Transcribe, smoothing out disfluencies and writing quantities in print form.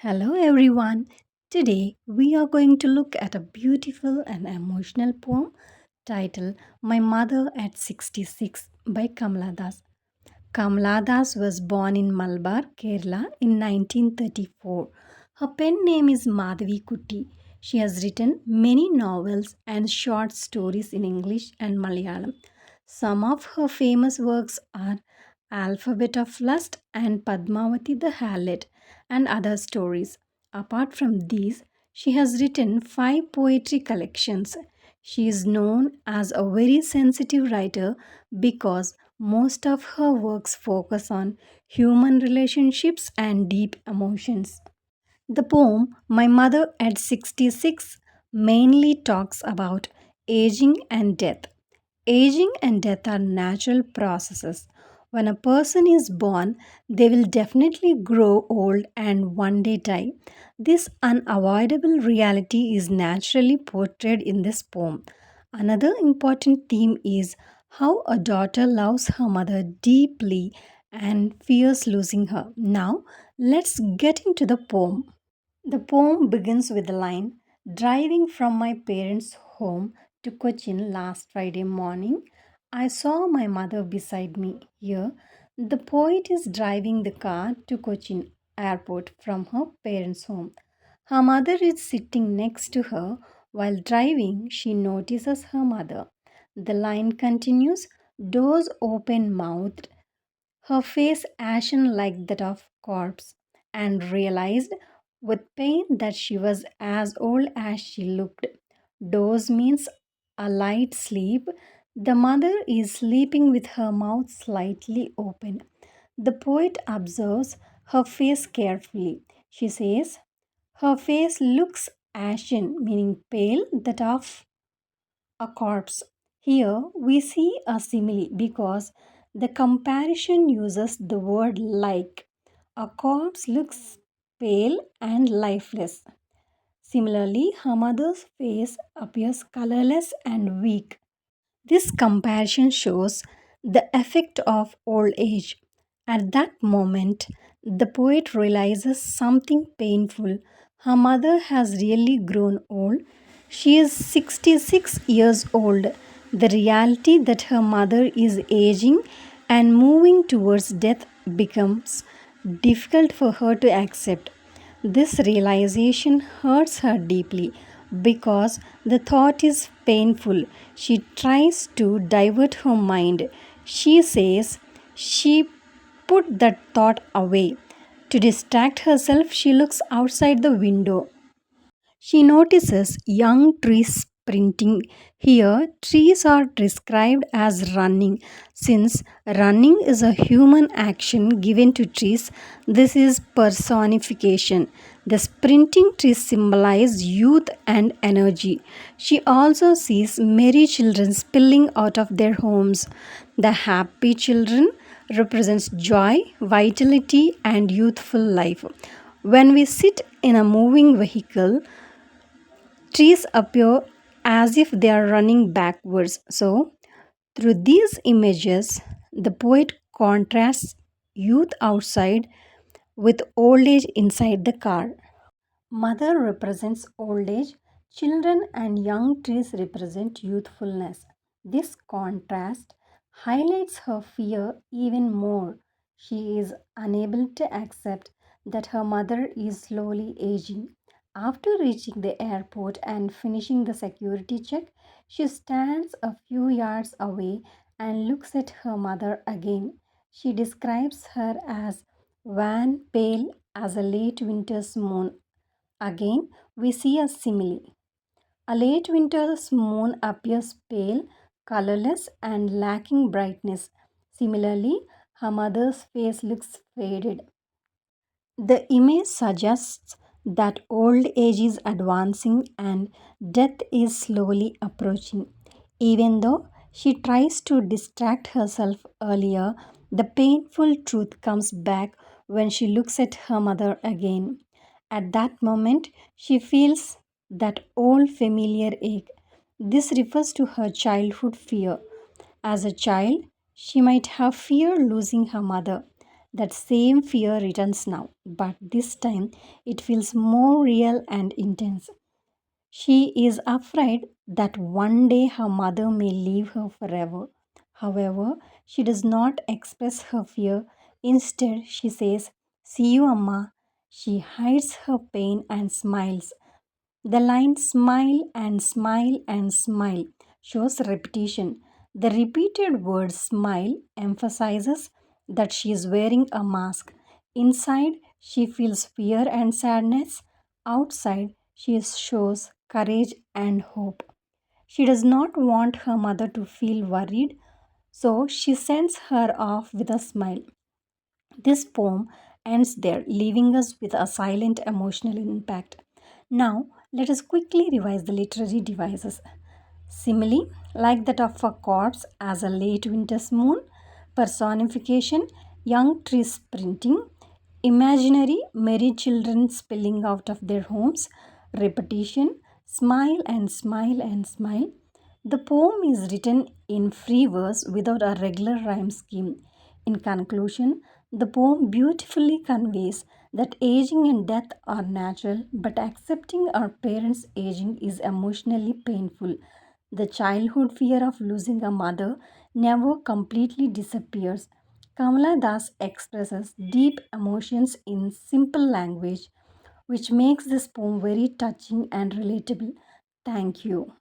Hello everyone. Today we are going to look at a beautiful and emotional poem titled My Mother at 66 by Kamala Das. Kamala Das was born in Malabar, Kerala in 1934. Her pen name is Madhavi Kutti. She has written many novels and short stories in English and Malayalam. Some of her famous works are Alphabet of Lust and Padmavati the Harlot and other stories. Apart from these, she has written five poetry collections. She is known as a very sensitive writer because most of her works focus on human relationships and deep emotions. The poem My Mother at 66 mainly talks about aging and death. Aging and death are natural processes. When a person is born, they will definitely grow old and one day die. This unavoidable reality is naturally portrayed in this poem. Another important theme is how a daughter loves her mother deeply and fears losing her. Now, let's get into the poem. The poem begins with the line Driving from my parents' home to Cochin last Friday morning, I saw my mother beside me. Here, the poet is driving the car to Cochin airport from her parents' home. Her mother is sitting next to her. While driving, she notices her mother. The line continues Doors open mouthed, her face ashen like that of corpse, and realized with pain that she was as old as she looked. Doze means a light sleep. The mother is sleeping with her mouth slightly open. The poet observes her face carefully. She says, her face looks ashen, meaning pale, that of a corpse. Here we see a simile because the comparison uses the word like. A corpse looks pale and lifeless. Similarly, her mother's face appears colorless and weak. This comparison shows the effect of old age. At that moment, the poet realizes something painful. Her mother has really grown old. She is 66 years old. The reality that her mother is aging and moving towards death becomes difficult for her to accept. This realization hurts her deeply because the thought is painful. She tries to divert her mind. She says she put that thought away. To distract herself, she looks outside the window. She notices young trees sprinting. Here, trees are described as running. Since running is a human action given to trees, this is personification. The sprinting trees symbolize youth and energy. She also sees merry children spilling out of their homes. The happy children represents joy, vitality, and youthful life. When we sit in a moving vehicle, trees appear as if they are running backwards. So, through these images, the poet contrasts youth outside with old age inside the car. Mother represents old age, children and young trees represent youthfulness. This contrast highlights her fear even more. She is unable to accept that her mother is slowly aging. After reaching the airport and finishing the security check, she stands a few yards away and looks at her mother again. She describes her as wan, pale as a late winter's moon. Again, we see a simile. A late winter's moon appears pale, colorless, and lacking brightness. Similarly, her mother's face looks faded. The image suggests that old age is advancing and death is slowly approaching. Even though she tries to distract herself earlier, the painful truth comes back when she looks at her mother again. At that moment, she feels that old familiar ache. This refers to her childhood fear. As a child, she might have feared losing her mother. That same fear returns now, but this time it feels more real and intense. She is afraid that one day her mother may leave her forever. However, she does not express her fear. Instead, she says, "See you, Amma." She hides her pain and smiles. The line "smile and smile and smile" shows repetition. The repeated word "smile" emphasizes that she is wearing a mask. Inside, she feels fear and sadness. Outside, she shows courage and hope. She does not want her mother to feel worried, so she sends her off with a smile. This poem ends there, leaving us with a silent emotional impact. Now, let us quickly revise the literary devices. Simile, like that of a corpse as a late winter's moon. Personification, young trees sprinting. Imaginary, merry children spilling out of their homes. Repetition, smile and smile and smile. The poem is written in free verse without a regular rhyme scheme. In conclusion, the poem beautifully conveys that aging and death are natural, but accepting our parents' aging is emotionally painful. The childhood fear of losing a mother never completely disappears. Kamala Das expresses deep emotions in simple language, which makes this poem very touching and relatable. Thank you.